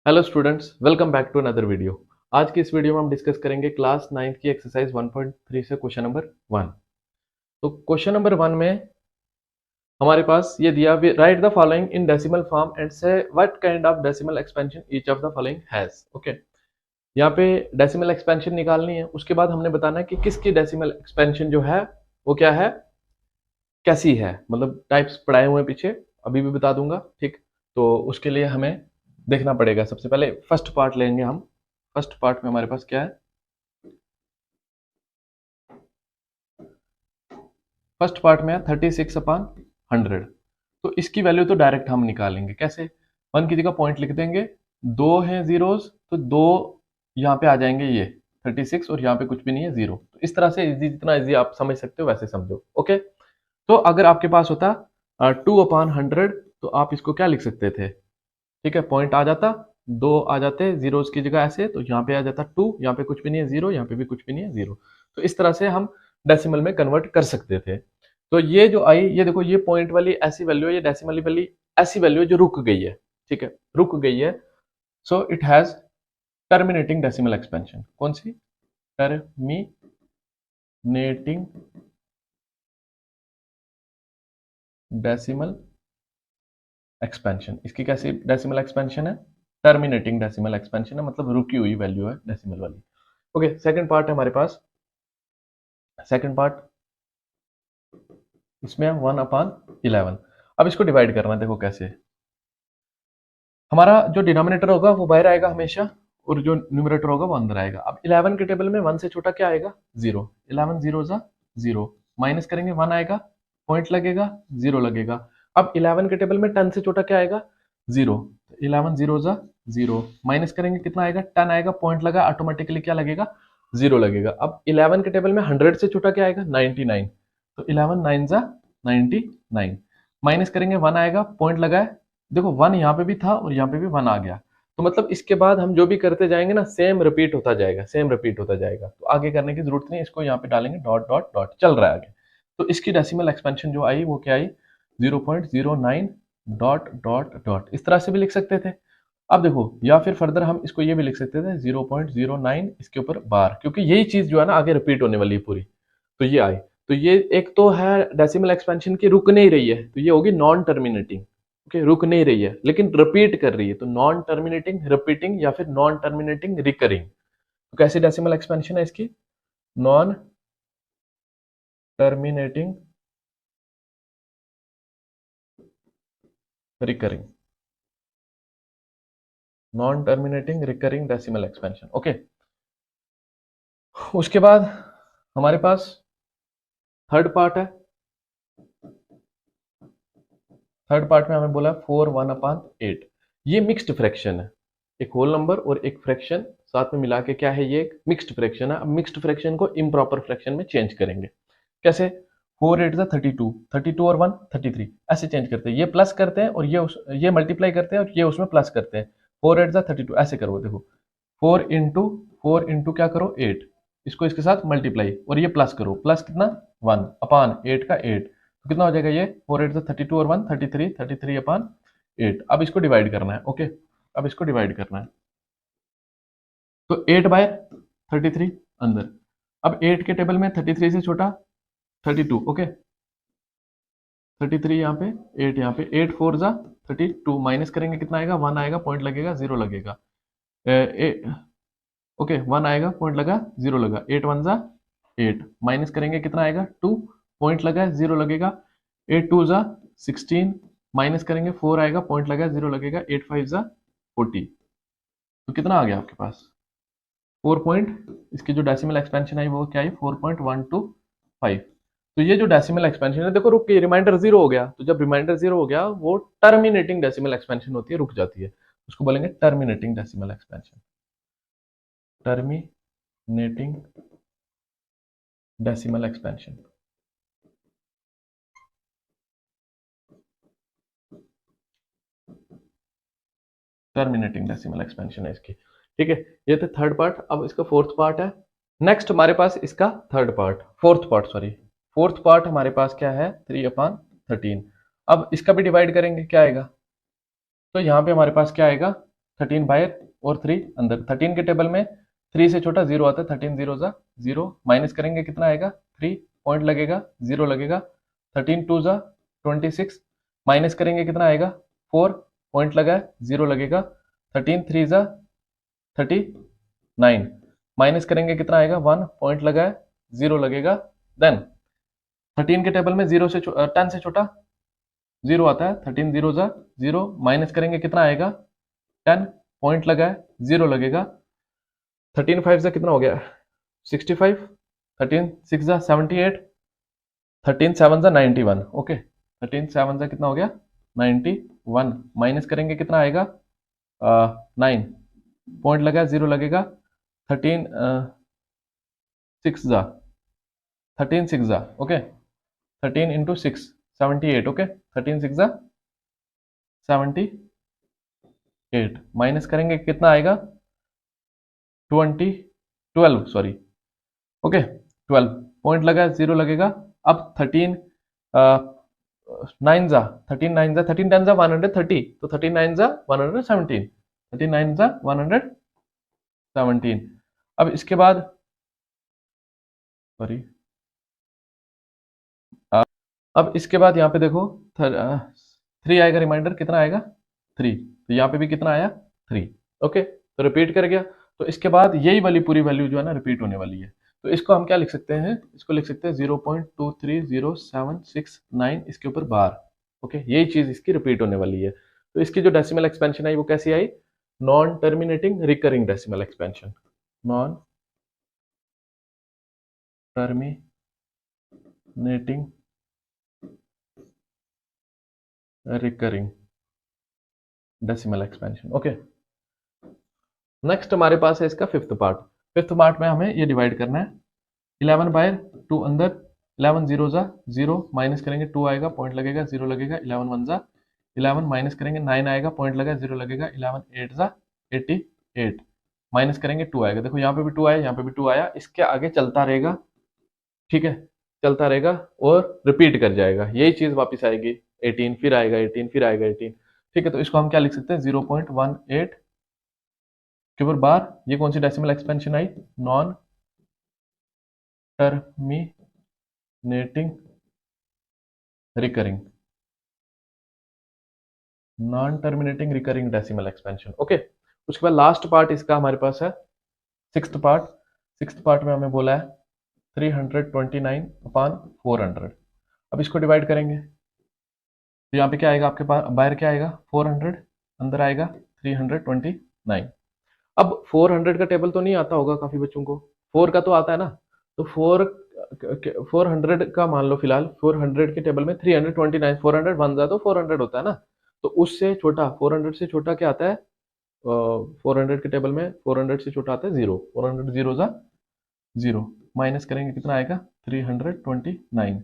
Hello students, welcome back to another video. आज की इस वीडियो में हम डिस्कस करेंगे क्लास 9th की एक्सरसाइज 1.3 से क्वेश्चन नंबर 1। तो क्वेश्चन नंबर 1 में हमारे पास ये दिया, write the following in decimal form and say what kind of decimal expansion each of the following has. Okay, यहाँ पे डेसिमल एक्सपेंशन निकालनी है। उसके बाद हमने बताना है कि किसकी डेसिमल एक्सपेंशन जो है वो क्या है, कैसी है, मतलब टाइप्स पढ़ाए हुए हैं पीछे, अभी भी बता दूंगा। ठीक, तो उसके लिए हमें देखना पड़ेगा। सबसे पहले फर्स्ट पार्ट लेंगे हम। फर्स्ट पार्ट में हमारे पास क्या है, फर्स्ट पार्ट में है 36/100। तो इसकी वैल्यू तो डायरेक्ट हम निकालेंगे। कैसे? 1 की जगह पॉइंट लिख देंगे, 2 हैं जीरोस तो 2 यहाँ पे आ जाएंगे, ये 36 और यहाँ पे कुछ भी नहीं है, 0। तो इस तरह से इजी, जितना इजी आप समझ सकते हो वैसे समझो। ओके, तो अगर आपके पास होता 2/100 तो आप इसको क्या लिख सकते थे? ठीक है, पॉइंट आ जाता, 2 आ जाते जीरोस की जगह ऐसे, तो यहाँ पे आ जाता 2, यहाँ पे कुछ भी नहीं है 0, यहाँ पे भी कुछ भी नहीं है 0। तो इस तरह से हम डेसिमल में कन्वर्ट कर सकते थे। तो ये जो आई, ये देखो, ये पॉइंट वाली ऐसी वैल्यू है, ये डेसिमल वाली ऐसी वैल्यू है जो रुक गई है। ठीक है, रुक गई है। So it has terminating decimal expansion. कौन सी? Terminating decimal expansion. इसकी कैसी डेसिमल एक्सपेंशन है? टर्मिनेटिंग डेसिमल एक्सपेंशन है, मतलब रुकी हुई वैल्यू है डेसिमल वाली। ओके, सेकंड पार्ट है हमारे पास। सेकंड पार्ट इसमें 1/11। अब इसको डिवाइड करना है। देखो कैसे, हमारा जो डिनोमिनेटर होगा वो बाहर आएगा हमेशा, और जो न्यूमरेटर होगा वो अंदर आएगा। अब 11 के टेबल में 1 से छोटा क्या आएगा? 0। 11 जीरो जा 0, माइनस करेंगे 1 आएगा, पॉइंट लगेगा, 0 लगेगा। अब 11 के टेबल में 10 से छोटा क्या आएगा? 0। 11 जीरो जा 0, माइनस करेंगे कितना आएगा? 10 आएगा, पॉइंट लगा, ऑटोमेटिकली क्या लगेगा? 0 लगेगा। अब 11 के टेबल में 100 से छोटा क्या आएगा? 99। तो 11 9 जा 99, माइनस करेंगे 1 आएगा, पॉइंट लगा है, देखो 1 यहाँ पे भी था और यहाँ पे भी 1 आ गया। तो मतलब इसके बाद हम जो भी करते जाएंगे ना, सेम रिपीट होता जाएगा, सेम रिपीट होता जाएगा। तो आगे करने की जरूरत नहीं, इसको यहाँ पे डालेंगे, डॉट डॉट डॉट चल रहा है आगे। तो इसकी डेसिमल एक्सपेंशन जो आई वो क्या आई? 0.09 डॉट डॉट डॉट। इस तरह से भी लिख सकते थे। अब देखो, या फिर फर्दर हम इसको ये भी लिख सकते थे 0.09 इसके ऊपर बार, क्योंकि यही चीज जो है ना आगे रिपीट होने वाली है पूरी। तो ये आई, तो ये एक तो है डेसिमल एक्सपेंशन की रुक नहीं रही है, तो ये होगी नॉन टर्मिनेटिंग। ओके, रुक नहीं रही है लेकिन रिपीट कर रही है, तो नॉन टर्मिनेटिंग रिपीटिंग या फिर नॉन टर्मिनेटिंग रिकरिंग। तो कैसी डेसिमल एक्सपेंशन है इसकी? Non terminating recurring, non terminating recurring decimal expansion. Okay, उसके बाद हमारे पास थर्ड पार्ट है। थर्ड पार्ट में हमें बोला 4 1/8। ये मिक्स्ड फ्रैक्शन है, एक होल नंबर और एक फ्रैक्शन साथ में मिला के क्या है, ये एक मिक्स्ड फ्रैक्शन है। अब मिक्स्ड फ्रैक्शन को इम्प्रॉपर फ्रैक्शन में चेंज करेंगे। कैसे? 4 8 32, 32 और 1 33, ऐसे चेंज करते हैं। ये प्लस करते हैं और ये मल्टीप्लाई करते हैं और ये उसमें प्लस करते हैं। 4 8 32, ऐसे करो। देखो 4 इंटू क्या करो? 8, इसको इसके साथ मल्टीप्लाई और ये प्लस करो, प्लस कितना? 1/8 का 8, तो कितना हो जाएगा ये? 4 8 32 और 1 33, 33/8। अब इसको डिवाइड करना है। ओके, अब इसको डिवाइड करना है, तो 8/33 अंदर। अब 8 के टेबल में 33 से छोटा 32। ओके, 33 यहाँ पे, 8 यहाँ पे, 8 4 जा 32, माइनस करेंगे कितना आएगा? 1 आएगा, पॉइंट लगेगा, 0 लगेगा। ओके, 1 आएगा, पॉइंट लगा, 0 लगा। 8 1 जा 8, माइनस करेंगे कितना आएगा? 2, पॉइंट लगा, 0 लगेगा। 8 2 जा 16, माइनस करेंगे 4 आएगा, पॉइंट लगा, 0 लगेगा। 8 5 जा 40, तो कितना आ गया आपके पास? 4 पॉइंट, इसकी जो डेसिमल एक्सपेंशन आई वो क्या आई? 4.125। तो ये जो डेसिमल एक्सपेंशन है, देखो रुक के रिमाइंडर 0 हो गया। तो जब रिमाइंडर 0 हो गया, वो टर्मिनेटिंग डेसिमल एक्सपेंशन होती है, रुक जाती है, उसको बोलेंगे terminating decimal expansion. Terminating decimal expansion. Terminating decimal expansion है इसकी। ठीक है, ये थे थर्ड पार्ट। अब इसका फोर्थ पार्ट है। नेक्स्ट हमारे पास इसका third part, fourth part sorry, fourth part हमारे पास क्या है? 3/13। अब इसका भी डिवाइड करेंगे, क्या आएगा? तो यहाँ पे हमारे पास क्या आएगा? 13 बाहर और 3 अंदर। 13 के टेबल में 3 से छोटा 0 आता है, 13 जीरो जा 0, माइनस करेंगे कितना आएगा 3, पॉइंट लगेगा 0 लगेगा। 13 टू जा 26, माइनस करेंगे कितना आएगा 4, पॉइंट लगा है 0 लगेगा। 13 थ्री जा 39, माइनस करेंगे कितना आएगा 1, पॉइंट लगा है 0 लगेगा। देन 13 के टेबल में 10 से छोटा 0 आता है, 13 जीरो जा 0, माइनस करेंगे कितना आएगा 10, पॉइंट लगा है 0 लगेगा। 13 फाइव जा कितना हो गया 65, 13 सिक्स जा 78, 13 सेवन जा 91। ओके, 13 सेवन जा कितना हो गया 91, माइनस करेंगे कितना आएगा 9, पॉइंट लगा है 0 लगेगा। 13 सिक्स जा 13 सिक्स जा ओके, 13 इंटू 6 78। ओके, 13 सिक्स जा 78, माइनस करेंगे कितना आएगा 12 सॉरी ओके 12, पॉइंट लगा 0 लगेगा। अब 13 9 जा 13 9 जा 13 10 जा 130, तो 13 9 जा 117, 13 9 जा 117। अब इसके बाद सॉरी अब इसके बाद यहाँ पे देखो 3 आएगा, रिमाइंडर कितना आएगा 3, तो यहाँ पे भी कितना आया 3। ओके, तो रिपीट कर गया। तो इसके बाद यही वाली पूरी वैल्यू जो है ना रिपीट होने वाली है। तो इसको हम क्या लिख सकते हैं, इसको लिख सकते हैं 0.23079 इसके ऊपर बार। ओके, यही चीज इसकी रिपीट होने वाली है। तो इसकी जो डेसिमल एक्सपेंशन आई वो कैसी आई, non terminating recurring decimal expansion, non terminating recurring decimal expansion. Okay, next हमारे पास है इसका फिफ्थ पार्ट। फिफ्थ पार्ट में हमें ये डिवाइड करना है 11 बाय 2 अंदर, 11 जीरो जा 0, माइनस करेंगे 2 आएगा, पॉइंट लगेगा 0 लगेगा। 11 वन जा 11, माइनस करेंगे 9 आएगा, पॉइंट लगा 0 लगेगा। 11 8 जा 88, माइनस करेंगे 2 आएगा। देखो यहाँ पे भी 2 आया, यहाँ पे भी 2 आया, इसके आगे चलता रहेगा, ठीक है, चलता रहेगा और रिपीट कर जाएगा, यही चीज वापस आएगी 18, फिर आएगा 18, फिर आएगा 18। ठीक है, तो इसको हम क्या लिख सकते हैं 0.18 के ऊपर बार। ये कौन सी डेसिमल एक्सपेंशन आई, non terminating recurring, non terminating recurring decimal expansion. Okay, उसके बाद लास्ट पार्ट इसका हमारे पास है सिक्स्थ पार्ट। सिक्स्थ पार्ट में हमें बोला है 329/400। अब इसको डिवाइड करेंगे तो यहाँ पे क्या आएगा आपके पास, बाहर क्या आएगा 400, अंदर आएगा 329। अब 400 का टेबल तो नहीं आता होगा काफी बच्चों को, 4 का तो आता है ना, तो 400 का मान लो फिलहाल, 400 के टेबल में 329, 400 वन जा तो 400 होता है ना, तो उससे छोटा 400 से छोटा क्या आता है, 400 के टेबल में 400 से छोटा आता है 0, 400 जीरो जा 0, माइनस करेंगे कितना आएगा 329।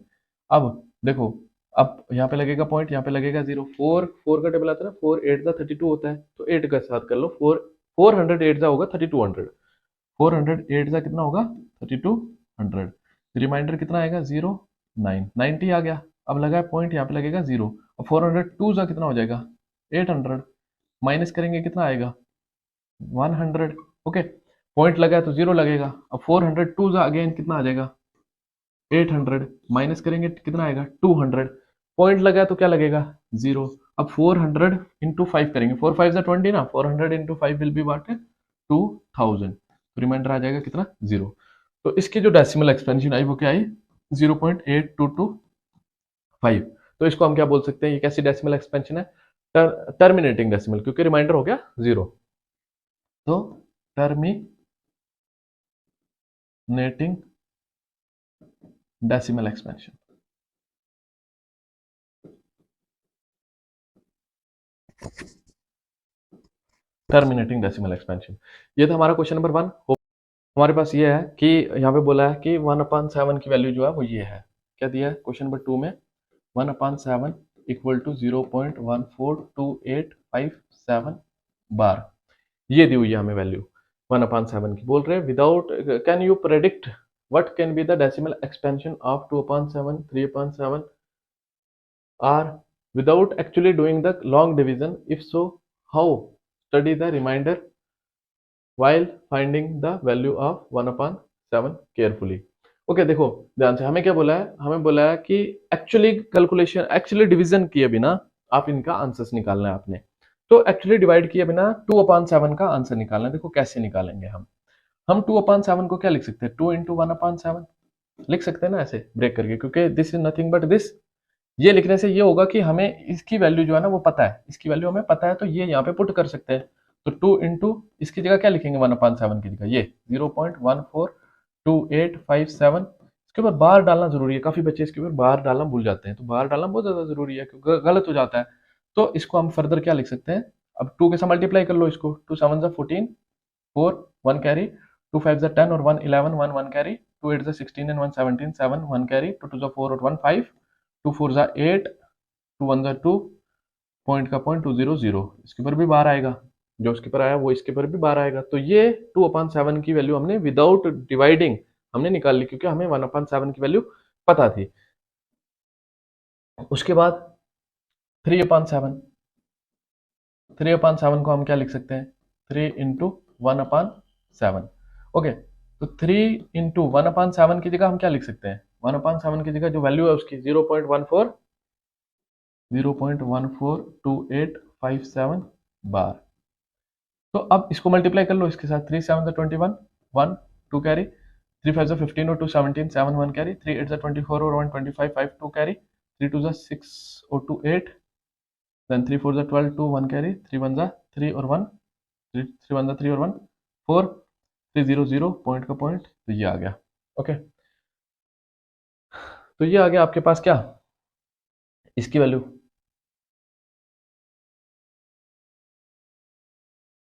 अब देखो, अब यहाँ पे लगेगा पॉइंट, यहाँ पे लगेगा 0, 4 का टेबल आता है ना, 4 8 जा 32 होता है, तो 8 का साथ कर लो, 408 जा होगा 3200, 408 जा कितना होगा 3200, रिमाइंडर कितना आएगा 0 9 90 आ गया। अब लगा है पॉइंट, यहाँ पे लगेगा 0, अब 402 जा कितना हो जाएगा 800, माइनस करेंगे कितना आएगा 100। ओके, पॉइंट लगा है तो 0 लगेगा। अब 402 जा अगेन कितना आ जाएगा 800, माइनस करेंगे कितना आएगा 200, पॉइंट लगा है तो क्या लगेगा 0। अब 400 इंटू 5 करेंगे, 4 5 जा 20 ना, 400 into 5 will be what 2000, reminder आ जाएगा कितना 0। तो इसकी जो डेसिमल एक्सपेंशन आई वो क्या आई 0.8225। तो इसको हम क्या बोल सकते हैं, ये कैसी डेसिमल एक्सपेंशन है, टर्मिनेटिंग डेसिमल, क्योंकि रिमाइंडर हो गया 0, तो terminating decimal expansion. Terminating decimal expansion, ये था हमारा क्वेश्चन नंबर 1। हमारे पास ये है कि यहाँ पे बोला है कि 1/7 की वैल्यू जो है वो ये है, क्या दिया है क्वेश्चन नंबर 2 में, 1/7 इक्वल टू 0.142857 बार, ये दी हुई है हमें वैल्यू 1/7 की। बोल रहे हैं without, can you predict what can be the decimal expansion of 2/7, 3/7 are without actually doing the long division, if so how study the remainder while finding the value of 1/7 carefully. Okay, देखो ध्यान से, हमें क्या बोला है, हमें बोला है कि एक्चुअली डिवीजन किए बिना आप इनका आंसर्स निकालना है आपने। तो एक्चुअली डिवाइड किए बिना 2/7 का आंसर निकालना है। देखो कैसे निकालेंगे हम 2/7 को क्या लिख सकते हैं, 2 इंटू 1/7 लिख सकते हैं ना, ऐसे ब्रेक करके, क्योंकि this is nothing but this. ये लिखने से ये होगा कि हमें इसकी वैल्यू जो है ना वो पता है, इसकी वैल्यू हमें पता है, तो ये यहाँ पे पुट कर सकते हैं। तो 2 इंटू इसकी जगह क्या लिखेंगे, 1/7 की जगह ये 0.142857। इसके ऊपर बार डालना जरूरी है, काफी बच्चे इसके ऊपर बार डालना भूल जाते हैं, तो बार डालना बहुत ज्यादा जरूरी है क्योंकि गलत हो जाता है। तो इसको हम फर्दर क्या लिख सकते हैं, अब 2 के साथ मल्टीप्लाई कर लो इसको, 2 7 14, 4 1 कैरी, 2 5 10 और 1 11, 1 1 कैरी, 2 8 16 एंड 1 17, 7 1 कैरी, 2 2 4 और 1 5, 2 4 8, 2 1 2, पॉइंट का पॉइंट 200, इसके ऊपर भी बार आएगा, जो उसके ऊपर आया वो इसके ऊपर भी बार आएगा। तो ये 2/7 की वैल्यू हमने विदाउट डिवाइडिंग हमने निकाल ली, क्योंकि हमें 1/7 की वैल्यू पता थी। उसके बाद 3/7 को हम क्या लिख सकते हैं, 3 इंटू 1/7। ओके, तो 3 इंटू 1/7 की जगह हम क्या लिख सकते हैं, 1/7 की जगह जो वैल्यू है उसकी 0.142857 बार। तो अब इसको मल्टीप्लाई कर लो इसके साथ, 3 7 21, 1 2 कैरी, 3 5 15 और 2 17, 7 1 कैरी, 3 8 24 और 1 25, 5 2 कैरी, 3 2 6 और 2 8, देन 3 4 12, 2 1 कैरी, 3 1 3 और 1, 3 1 3 और 1 4, 300 पॉइंट का पॉइंट, तो ये आ गया। ओके, तो ये आ गया आपके पास क्या, इसकी वैल्यू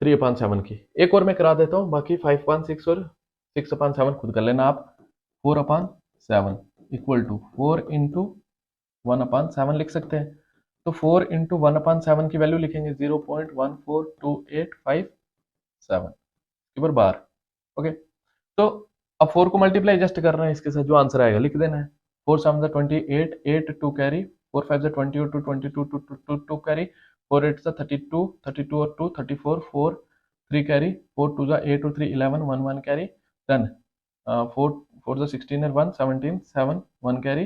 3/7 की। एक और मैं करा देता हूँ, बाकी 5/6 और 6/7 खुद कर लेना आप। 4/7 इक्वल टू 4 इंटू 1/7 लिख सकते हैं। तो 4 इंटू 1/7 की वैल्यू लिखेंगे 0.142857 के ऊपर बार। ओके, तो अब 4 को मल्टीप्लाई जस्ट कर रहे हैं इसके साथ, जो आंसर आएगा लिख देना है। 4 7 28, 8 2 कैरी, 4 5 20 और 2 22, 2 कैरी, 4 8 32, 32 और 2 34, 4 3 कैरी, 4 2 8 और 3 11, 1 1 कैरी, देन 4 4 16 और 1 17, 7 1 कैरी,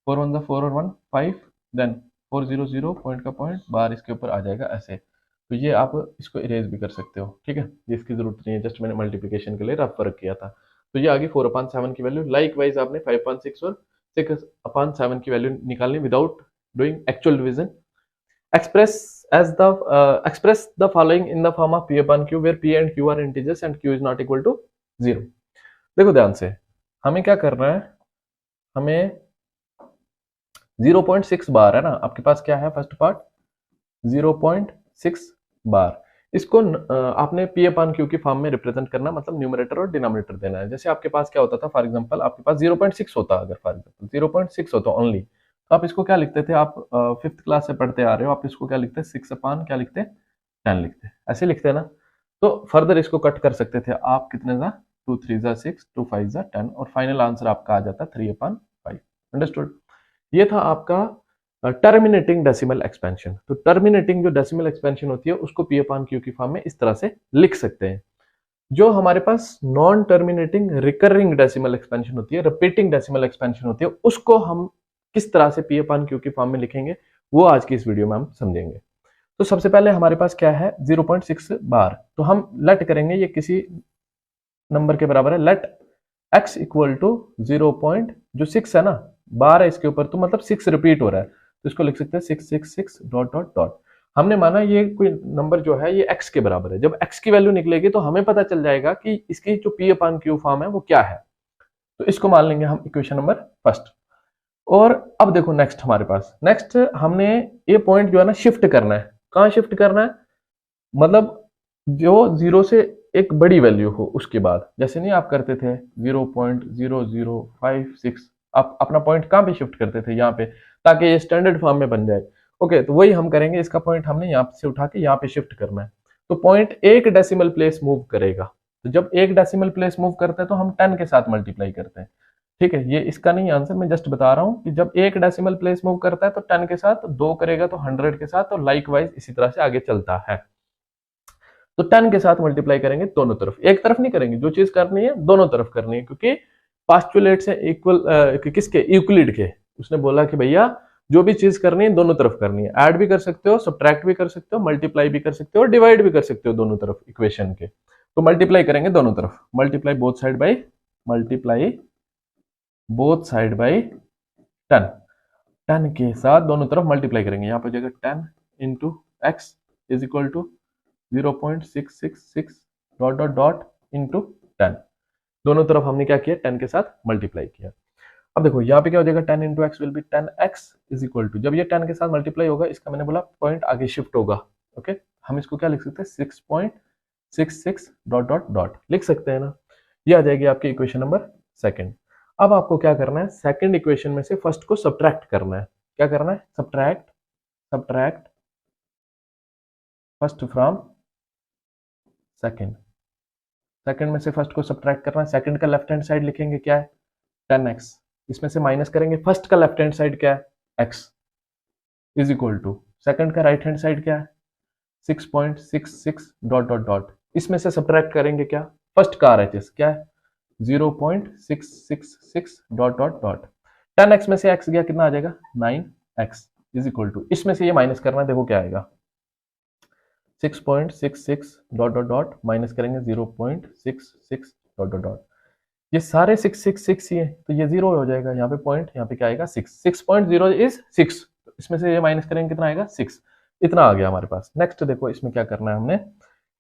4 1 4 और 1 5, देन 400 पॉइंट का पॉइंट बार इसके ऊपर आ जाएगा ऐसे। तो ये आप इसको इरेज भी कर सकते हो, ठीक है, ये इसकी जरूरत नहीं है, जस्ट मैंने मल्टीप्लिकेशन के लिए रफ वर्क किया था। तो ये आ गई 4/7 की वैल्यू। लाइक वाइज आपने 5/6 और 6/7 की वैल्यू निकालनी without doing actual division. express the following in the form of p upon q where p and q are integers and q is not equal to 0। देखो ध्यान से, हमें क्या करना है, हमें 0.6 बार है ना आपके पास, क्या है फर्स्ट पार्ट 0.6 बार, इसको आपने p अपॉन q की फॉर्म में रिप्रेजेंट करना, मतलब न्यूमरेटर और डिनोमिनेटर देना है। जैसे आपके पास क्या होता था, फॉर एग्जांपल आपके पास 0.6 होता, अगर फॉर एग्जांपल 0.6 होता ओनली, तो आप इसको क्या लिखते थे, आप 5th क्लास से पढ़ते आ रहे हो, आप इसको क्या लिखते, 6 अपॉन क्या लिखते, 10 लिखते, ऐसे लिखते हैं ना। तो फर्दर इसको कट कर सकते थे आप, कितने जा 2 3 जा 6, 2 5 जा 10, और फाइनल आंसर आपका आ जाता 3/5। अंडरस्टूड। ये था आपका टर्मिनेटिंग डेसिमल एक्सपेंशन। तो टर्मिनेटिंग जो डेसिमल एक्सपेंशन होती है उसको p अपॉन q की फॉर्म में इस तरह से लिख सकते हैं। जो हमारे पास non terminating recurring decimal expansion होती है, रिपीटिंग डेसिमल एक्सपेंशन होती है, उसको हम किस तरह से p अपॉन q की फॉर्म में लिखेंगे वो आज की इस वीडियो में हम समझेंगे। तो सबसे पहले हमारे पास क्या है 0.6 बार, तो हम लेट करेंगे ये किसी नंबर के बराबर है, लेट x इक्वल टू 0. जो 6 है ना, बार है इसके ऊपर, तो मतलब 6 रिपीट हो रहा है, तो इसको लिख सकते हैं 666 डॉट डॉट डॉट। हमने माना ये कोई नंबर जो है ये x के बराबर है, जब x की वैल्यू निकलेगी तो हमें पता चल जाएगा कि इसकी जो p अपॉन q फॉर्म है वो क्या है, तो इसको मान लेंगे हम इक्वेशन नंबर फर्स्ट। और अब देखो नेक्स्ट हमारे पास, नेक्स्ट हमने ये पॉइंट जो है ना शिफ्ट करना है। कहाँ शिफ्ट करना है, मतलब जो 0 से एक बड़ी वैल्यू हो उसके बाद, जैसे नहीं आप करते थे 0.0056, आप अपना पॉइंट कहाँ पे शिफ्ट करते थे, यहाँ पे, ताकि ये स्टैंडर्ड फॉर्म में बन जाए। ओके, तो वही हम करेंगे, इसका पॉइंट हमने यहाँ से उठा के यहाँ पे शिफ्ट करना है। तो पॉइंट एक डेसिमल प्लेस मूव करेगा, तो जब एक डेसिमल प्लेस मूव करते हैं तो हम 10 के साथ मल्टीप्लाई करते हैं, ठीक है। ये इसका नहीं आंसर, मैं जस्ट बता रहा हूँ कि जब एक डेसिमल प्लेस मूव करता है तो 10 के साथ, 2 करेगा तो 100 के साथ, और लाइक वाइज इसी तरह से आगे चलता है। तो 10 के साथ मल्टीप्लाई करेंगे दोनों तरफ, एक तरफ नहीं करेंगे, जो चीज करनी है दोनों तरफ करनी है, क्योंकि पास्टुलेट से इक्वल किसके, यूक्लिड के, उसने बोला कि भैया जो भी चीज करनी है दोनों तरफ करनी है, ऐड भी कर सकते हो, सब्ट्रैक्ट भी कर सकते हो, मल्टीप्लाई भी कर सकते हो, डिवाइड भी कर सकते हो दोनों तरफ इक्वेशन के। तो मल्टीप्लाई करेंगे दोनों तरफ, multiply both side by, multiply both side by 10, 10 के साथ दोनों तरफ मल्टीप्लाई करेंगे, यहाँ पे हो जाएगा 10 into x is equal to 0.666 dot dot dot into 10, दोनों तरफ हमने क्या किया, 10 के साथ मल्टीप्लाई किया। अब देखो यहाँ पे क्या हो जाएगा, 10 into x will be 10x is equal to, जब ये 10 के साथ मल्टीप्लाई होगा, इसका मैंने बोला पॉइंट आगे शिफ्ट होगा, ओके, हम इसको क्या लिख सकते हैं, 6.66 डॉट डॉट डॉट लिख सकते हैं ना, ये आ जाएगी आपकी इक्वेशन नंबर सेकंड। अब आपको क्या करना है, सेकंड इक्वेशन में से फर्स्ट को सब्ट्रैक्ट करना है, क्या करना है, subtract, subtract first from second, second में से फर्स्ट को सब्ट्रैक्ट करना है, सेकंड का लेफ्ट हैंड साइड लिखेंगे क्या है 10x, इसमें से माइनस करेंगे फर्स्ट का लेफ्ट हैंड साइड क्या है x is equal to second का राइट हैंड साइड क्या है 6.66 डॉट डॉट डॉट, इसमें से सब्ट्रैक्ट करेंगे क्या, फर्स्ट का RHS क्या है 0.666 डॉट डॉट डॉट, 10x में से x गया कितना आ जाएगा 9x इज इक्वल टू, इसमें से ये माइनस करना है, देखो क्या आएगा 6.66 डॉट डॉट डॉट माइनस करेंगे 0.66 डॉट डॉट डॉट, ये सारे 666 ही है तो ये 0 हो जाएगा, यहाँ पे पॉइंट, यहाँ पे क्या आएगा 6, 6.0 इज 6, इसमें से ये माइनस करेंगे कितना आएगा 6, इतना आ गया हमारे पास। नेक्स्ट देखो इसमें क्या करना है हमने,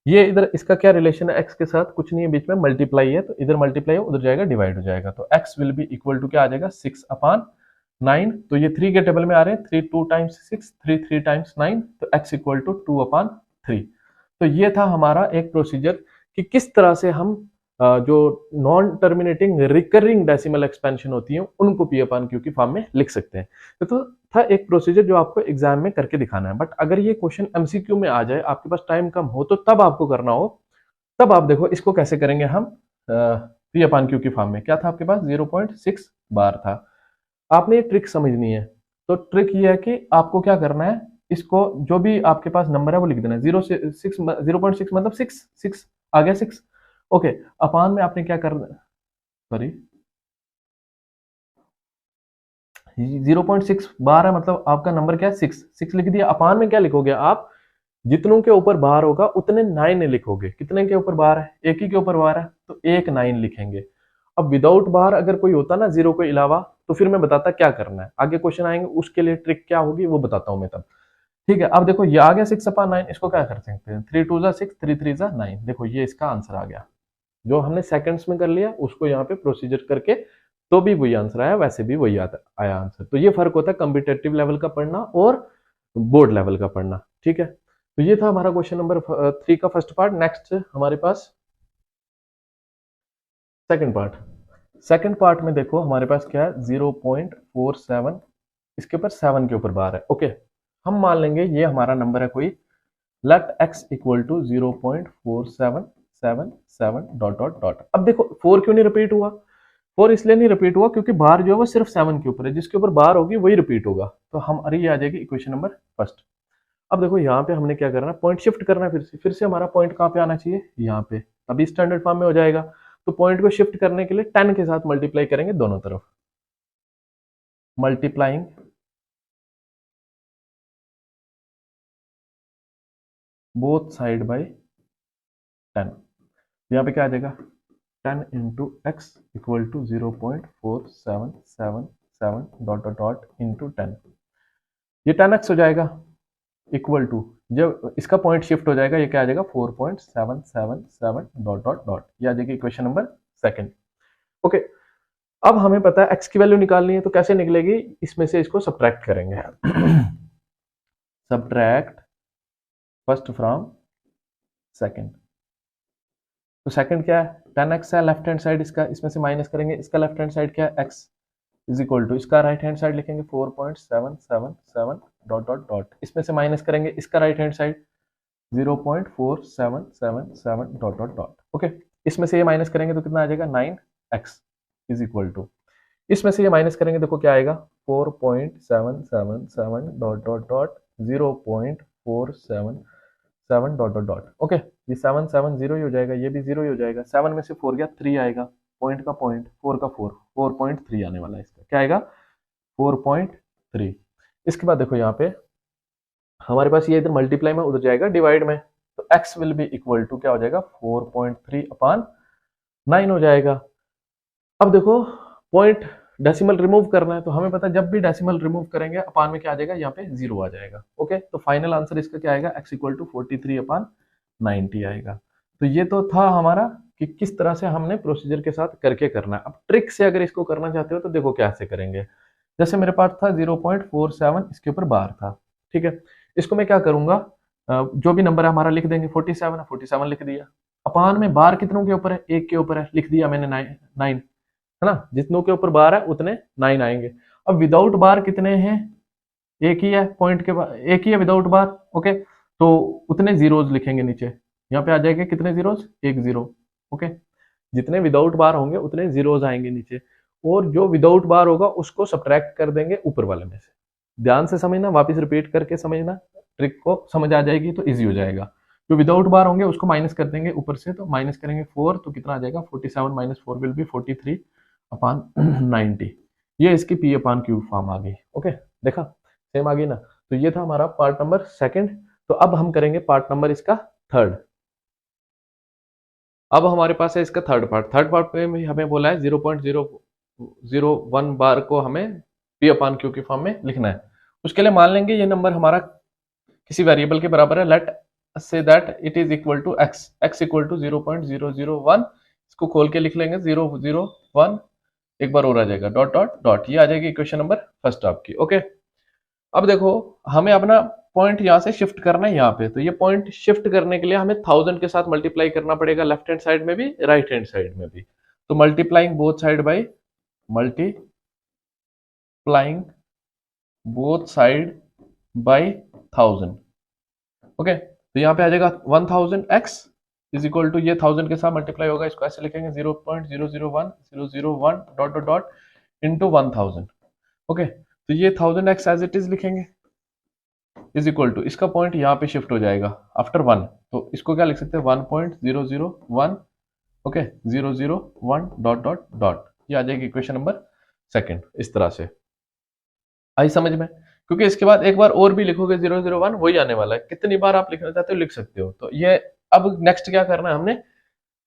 ये इधर इसका क्या रिलेशन है x के साथ, कुछ नहीं है, बीच में मल्टीप्लाई है, तो इधर मल्टीप्लाई है उधर जाएगा डिवाइड हो जाएगा, तो x will be equal to क्या आ जाएगा 6/9, तो ये 3 के टेबल में आ रहे हैं, 3 2 टाइम्स 6, 3 3 टाइम्स 9, तो x इक्वल टू 2/3। तो ये था हमारा एक प्रोसीजर कि किस तरह से हम जो non terminating recurring decimal expansion होती है उनको p/q की फॉर्म में लिख सकते हैं। तो था एक प्रोसीजर जो आपको एग्जाम में करके दिखाना है, बट अगर ये क्वेश्चन एमसीक्यू में आ जाए, आपके पास टाइम कम हो, तो तब आपको करना हो, तब आप देखो इसको कैसे करेंगे हम, p/q की फॉर्म में क्या था आपके पास 0.6 बार था, आपने ये ट्रिक समझनी है। तो ट्रिक ये है कि आपको क्या करना है, इसको जो भी आपके पास नंबर है वो लिख देना है, 0.6 मतलब 6 आ गया 6, ओके, अपान में आपने क्या करना, सॉरी 0.6 बार है, मतलब आपका नंबर क्या है 6 लिख दिया, अपान में क्या लिखोगे आप, जितनों के ऊपर बार होगा उतने 9 लिखोगे, कितने के ऊपर बार है, एक ही के ऊपर बार है तो एक 9 लिखेंगे। अब विदाउट बार अगर कोई होता ना जीरो के अलावा, तो फिर मैं बताता क्या करना है, आगे क्वेश्चन आएंगे उसके लिए ट्रिक क्या होगी वो बताता हूं मैं तब, ठीक है। अब देखो ये आ गया 6/9, इसको क्या कर सकते हैं 3 2 6, 3 3 9, देखो ये इसका आंसर आ गया, जो हमने सेकंड्स में कर लिया उसको यहाँ पे प्रोसीजर करके तो भी वही आंसर आया, वैसे भी वही आया आंसर। तो ये फर्क होता है कॉम्पिटेटिव लेवल का पढ़ना और बोर्ड लेवल का पढ़ना, ठीक है। तो ये था हमारा क्वेश्चन नंबर 3 का फर्स्ट पार्ट। नेक्स्ट हमारे पास सेकंड पार्ट, सेकंड पार्ट में देखो हमारे पास क्या है 0.47, इसके ऊपर 7 के ऊपर बार है, ओके, हम मान लेंगे ये हमारा नंबर है कोई, let x equal to 0.4777 dot dot dot. अब देखो 4 क्यों नहीं रिपीट हुआ, 4 इसलिए नहीं रिपीट हुआ क्योंकि बार जो है वो सिर्फ 7 के ऊपर है, जिसके ऊपर बार होगी वही रिपीट होगा, तो हमारी ये आ जाएगी इक्वेशन नंबर फर्स्ट। अब देखो यहाँ पे हमने क्या करना है, पॉइंट शिफ्ट करना है, फिर से हमारा पॉइंट कहाँ पे आना चाहिए, यहाँ पे, अभी स्टैंडर्ड फॉर्म में हो जाएगा, तो पॉइंट को शिफ्ट करने के लिए 10 के साथ मल्टीप्लाई करेंगे दोनों तरफ, मल्टीप्लाइंग बोथ साइड बाय 10, यहाँ पे क्या आ जाएगा 10 into x equal to 0.4777 dot dot dot into 10, ये 10x हो जाएगा इक्वल टू, जब इसका पॉइंट शिफ्ट हो जाएगा ये क्या आ जाएगा 4.777 डॉट डॉट डॉट, ये आ जाएगी इक्वेशन नंबर सेकंड, ओके। अब हमें पता है x की वैल्यू निकालनी है, तो कैसे निकलेगी, इसमें से इसको सब्ट्रैक्ट करेंगे सब्ट्रैक्ट फर्स्ट फ्रॉम सेकंड, तो सेकंड क्या है 10x है, लेफ्ट हैंड साइड इसका, इसमें से माइनस करेंगे, इसका लेफ्ट हैंड साइड क्या है x इज इक्वल टू, इसका राइट हैंड साइड लिखेंगे 4.777 डॉट डॉट डॉट, इसमें से माइनस करेंगे इसका right hand side 0.4777 dot dot dot, okay, इसमें से ये माइनस करेंगे तो कितना आ जाएगा 9x इज इक्वल टू, इसमें से ये माइनस करेंगे देखो क्या आएगा 4.777 dot dot dot 0.477 dot dot dot, okay. ये 7 7 0 ही हो जाएगा, ये भी 0 ही हो जाएगा। 7 में से 4 गया, 3 आएगा, पॉइंट का पॉइंट, 4 का 4, 4.3 आने वाला है इसका, क्या आएगा 4.3। इसके बाद देखो यहाँ पे हमारे पास ये इधर मल्टीप्लाई में, उधर जाएगा डिवाइड में, तो x will be equal to क्या हो जाएगा 4.3 अपॉन 9 हो जाएगा। अब देखो पॉइंट डेसिमल रिमूव करना है, तो हमें पता है जब भी डेसिमल रिमूव करेंगे अपान में क्या आ जाएगा, यहाँ पे 0 आ जाएगा। ओके, तो फाइनल आंसर इसका क्या आएगा, x इक्वल टू 43 अपॉन 90 आएगा। तो ये तो था हमारा कि किस तरह से हमने प्रोसीजर के साथ करके करना है। अब ट्रिक से अगर इसको करना चाहते हो तो देखो कैसे करेंगे। जैसे मेरे पास था 0.47, इसके ऊपर बार था, ठीक है। इसको मैं क्या करूंगा, जो भी नंबर है हमारा लिख देंगे, 47 है, 47 लिख दिया। अपान में बार कितनों के ऊपर है, एक के ऊपर है, लिख दिया मैंने 9, है ना। जितनों के ऊपर बार है उतने 9 आएंगे। अब विदाउट बार कितने हैं, एक ही है, पॉइंट के बाद एक ही है विदाउट बार। ओके, तो उतने जीरोज लिखेंगे नीचे, यहाँ पे आ जाएंगे कितने जीरोज, एक जीरो। ओके, जितने विदाउट बार होंगे उतने जीरोज आएंगे नीचे, और जो विदाउट बार होगा उसको सब्ट्रैक्ट कर देंगे ऊपर वाले में से। ध्यान से समझना, वापस रिपीट करके समझना, ट्रिक को समझ आ जाएगी तो इजी हो जाएगा। जो विदाउट बार होंगे उसको माइनस कर देंगे ऊपर से, तो माइनस करेंगे 4, तो कितना आ जाएगा 47 माइनस 4 विल बी 43 अपान 90। ये इसकी पी अपान क्यू फॉर्म आ गई। ओके, देखा सेम आ गई ना। तो ये था हमारा पार्ट नंबर सेकंड। तो अब हम करेंगे पार्ट नंबर इसका थर्ड। अब हमारे पास है इसका थर्ड पार्ट। थर्ड पार्ट में हमें बोला है 0.001 बार को हमें पी अपान क्यू की फॉर्म में लिखना है। उसके लिए मान लेंगे ये नंबर हमारा किसी वेरिएबल के बराबर है। Let say that it is equal to x, x equal to 0.001। इसको खोल के लिख लेंगे 001, एक बार और आ जाएगा डॉट डॉट डॉट, ये आ जाएगी इक्वेशन नंबर फर्स्ट आपकी। ओके, अब देखो हमें अपना पॉइंट यहां से शिफ्ट करना है यहाँ पे, तो ये पॉइंट शिफ्ट करने के लिए हमें 1000 के साथ मल्टीप्लाई करना पड़ेगा, लेफ्ट हैंड साइड में भी राइट हैंड साइड में भी। तो multiplying both side by multiplying both side by 1000। Okay, तो यहाँ पे आ जाएगा 1000x इज इक्वल टू, ये 1000 के साथ मल्टीप्लाई होगा, इसको ऐसे लिखेंगे 0.001 dot dot dot into 1000। Okay, तो ये 1000x एज इट इज लिखेंगे, इज इक्वल टू, इसका पॉइंट यहाँ पे शिफ्ट हो जाएगा आफ्टर 1, तो इसको क्या लिख सकते हैं 1.001। ओके, 001 डॉट डॉट डॉट, ये आ जाएगी इक्वेशन नंबर सेकंड। इस तरह से आई समझ में, क्योंकि इसके बाद एक बार और भी लिखोगे 001, वही आने वाला है। कितनी बार आप लिखना चाहते हो लिख सकते हो। तो ये अब नेक्स्ट क्या करना है, हमने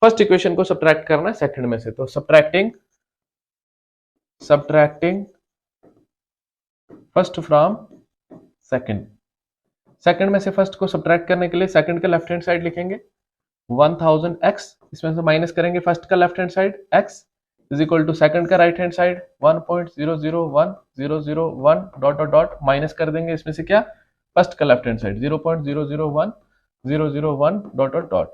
फर्स्ट इक्वेशन को सब्ट्रैक्ट करना है सेकंड में से। तो subtracting first from second, second में से फर्स्ट को सब्ट्रैक्ट करने के लिए सेकंड का लेफ्ट हैंड साइड लिखेंगे 1000x, इसमें से माइनस करेंगे फर्स्ट का left hand side x is equal to second का right hand side 1.001001 dot dot dot, minus कर देंगे इसमें से क्या, फर्स्ट का left hand side 0.001001 dot dot dot.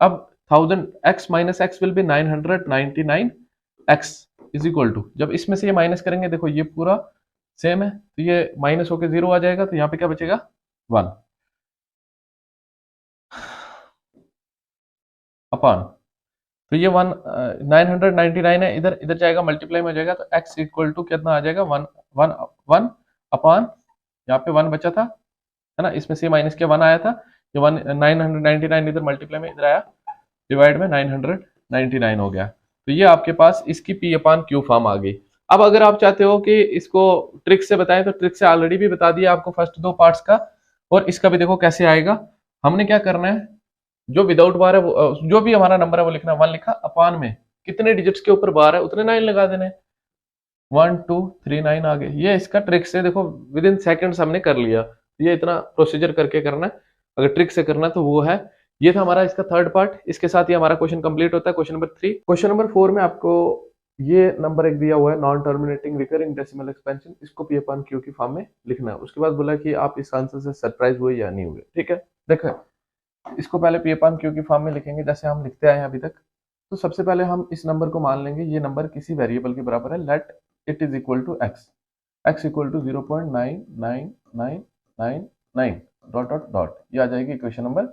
अब 1000x minus x will be 999x is equal to, जब इसमें से ये माइनस करेंगे, देखो ये पूरा सेम है, तो ये माइनस होकर 0 आ जाएगा, तो यहाँ पे क्या बचेगा 1 अपॉन, तो ये 999 है, इधर इधर जाएगा मल्टीप्लाई में हो जाएगा, तो x इक्वल टू कितना आ जाएगा 1 अपॉन, यहाँ पे 1 बचा था, है ना, इसमें से माइनस के 1 आया था, ये 999 इधर मल्टीप्लाई में इधर आया, डिवाइड में 999 हो गया। तो ये आपके पास इसकी पी अपान क्यू फॉर्म आ गई। अब अगर आप चाहते हो कि इसको ट्रिक से बताएं, तो ट्रिक से ऑलरेडी भी बता दिया आपको फर्स्ट दो पार्ट्स का, और इसका भी देखो कैसे आएगा। हमने क्या करना है, जो विदाउट बार है वो, जो भी हमारा नंबर है वो लिखना, 1 लिखा, अपान में कितने डिजिट्स के ऊपर बार है उतने 9 लगा देने, 1 2 3 9 आ गए। ये इसका ट्रिक से देखो विद इन सेकेंड्स हमने कर लिया। ये इतना प्रोसीजर करके करना है, अगर ट्रिक से करना तो वो है। ये था हमारा इसका थर्ड पार्ट। इसके साथ ही हमारा क्वेश्चन कंप्लीट होता है। क्वेश्चन नंबर 3, क्वेश्चन नंबर 4 में आपको ये नंबर एक दिया हुआ है, non terminating recurring decimal expansion, इसको पी अपान क्यू की फॉर्म में लिखना है। उसके बाद बोला कि आप इस आंसर से सरप्राइज हुए या नहीं हुए। ठीक है, देखो इसको पहले पी अपान क्यू की फॉर्म में लिखेंगे जैसे हम लिखते आए हैं अभी तक। तो सबसे पहले हम इस नंबर को मान लेंगे ये नंबर किसी वेरिएबल के बराबर है। Let it is equal to x, x equal to 0.99999 dot dot dot, ये आ जाएगी इक्वेशन नंबर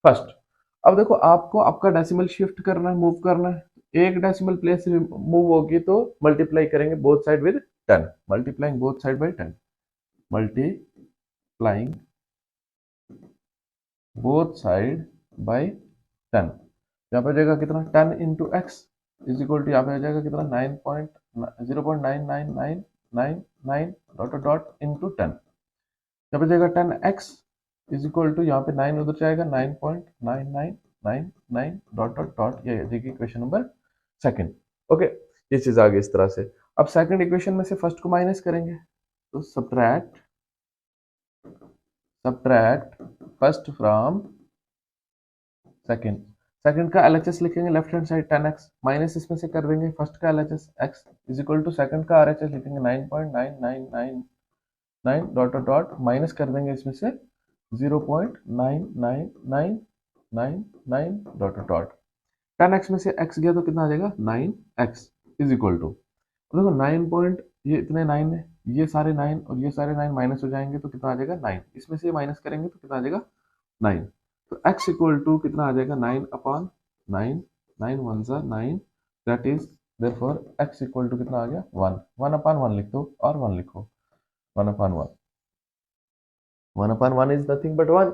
फर्स्ट। अब देखो आपको आपका डेसिमल शिफ्ट करना है, मूव करना है। एक डेसिमल प्लेस मूव होगी तो मल्टीप्लाई करेंगे both side with 10, multiplying both side by 10, multiplying both side by 10, यहाँ पे हो जाएगा कितना 10 into x is equal to यहाँ पे हो जाएगा कितना 9.0.99999 डॉट डॉट इंटू 10, यहाँ पे जाएगा 10x इज इक्वल टू यहाँ पे 9 उधर जाएगा 9.9999 डॉट डॉट डॉट, ये देखिए इक्वेशन नंबर सेकंड। ओके, ये चीज आ गई इस तरह से। अब सेकंड इक्वेशन में से फर्स्ट को माइनस करेंगे, तो subtract first from second, second का एलएचएस लिखेंगे left hand side 10x, minus इसमें से कर देंगे फर्स्ट का LHS x is equal to second का आरएचएस लिखेंगे 9.9999 डॉट डॉट, माइनस कर देंगे इसमें से 0.99999 डॉट डॉट, 10x में से x गया तो कितना आ जाएगा 9x इज इक्वल टू, देखो 9 पॉइंट ये इतने 9 है, ये सारे 9 और ये सारे 9 माइनस हो जाएंगे तो कितना आ जाएगा 9, इसमें से माइनस करेंगे तो कितना आ जाएगा 9, तो x इक्वल टू कितना आ जाएगा 9 अपॉन 9, 9 वन सा 9, that is therefore x equal to कितना आ गया 1, 1 अपॉन 1 लिख दो और 1 लिखो, 1 upon 1, 1 upon 1 is nothing but 1।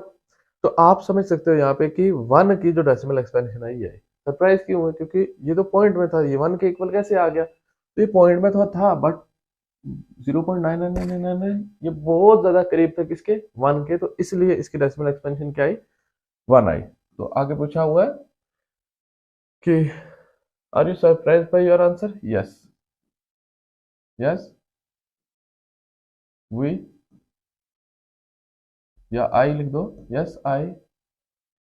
तो आप समझ सकते हो यहाँ पे कि 1 की जो डेसिमल एक्सपेंशन आई है, सरप्राइज क्यों है, क्योंकि ये तो पॉइंट में था, ये 1 के इक्वल कैसे आ गया, तो ये पॉइंट में तो था बट 0.9999 ये बहुत ज्यादा करीब था किसके 1 के, तो इसलिए इसकी डेसिमल एक्सपेंशन क्या आई 1 आई। तो आगे पूछा हुआ है कि are you surprise by your answer, yes yes we या आई लिख दो, yes I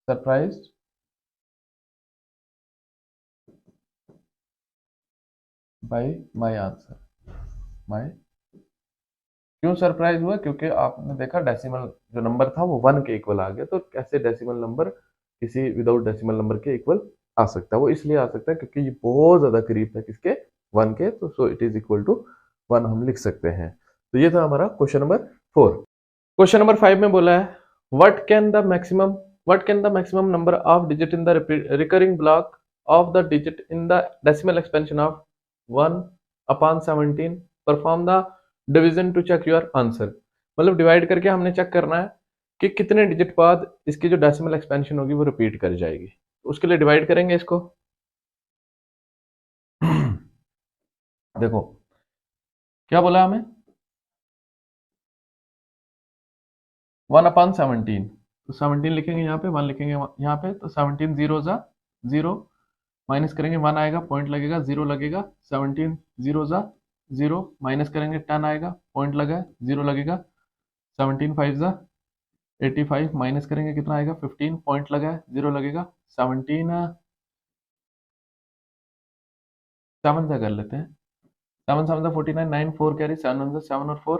surprised by my answer, my, क्यों सरप्राइज हुआ, क्योंकि आपने देखा डेसिमल जो नंबर था वो 1 के इक्वल आ गया, तो कैसे डेसिमल नंबर किसी विदाउट डेसिमल नंबर के इक्वल आ सकता है, वो इसलिए आ सकता है क्योंकि ये बहुत ज्यादा करीब था किसके 1 के, तो so it is equal to 1 हम लिख सकते हैं। तो ये था हमारा क्वेश्चन नंबर 4। क्वेश्चन नंबर 5 में बोला है what can the maximum number of digit in the recurring block of the digit in the decimal expansion of 1 upon 17, perform the division to check your answer, मतलब divide करके हमने check करना है कि कितने डिजिट बाद इसकी जो डेसिमल एक्सपेंशन होगी वो रिपीट कर जाएगी, तो उसके लिए डिवाइड करेंगे इसको। देखो क्या बोला हमें 1 अपॉन 17, तो 17 लिखेंगे यहाँ पे, 1 लिखेंगे यहाँ पे, तो 17 जीरो जा 0, माइनस करेंगे 1 आएगा पॉइंट लगेगा 0 लगेगा, 17 जीरो जा 0, माइनस करेंगे 10 आएगा पॉइंट लगा 0 लगेगा, 17 5 जा 85, माइनस करेंगे कितना आएगा 15 पॉइंट लगा है 0 लगेगा, 17 7 से कर लेते हैं, 7 7 49, 9 4 कैरी 7 7 और 4,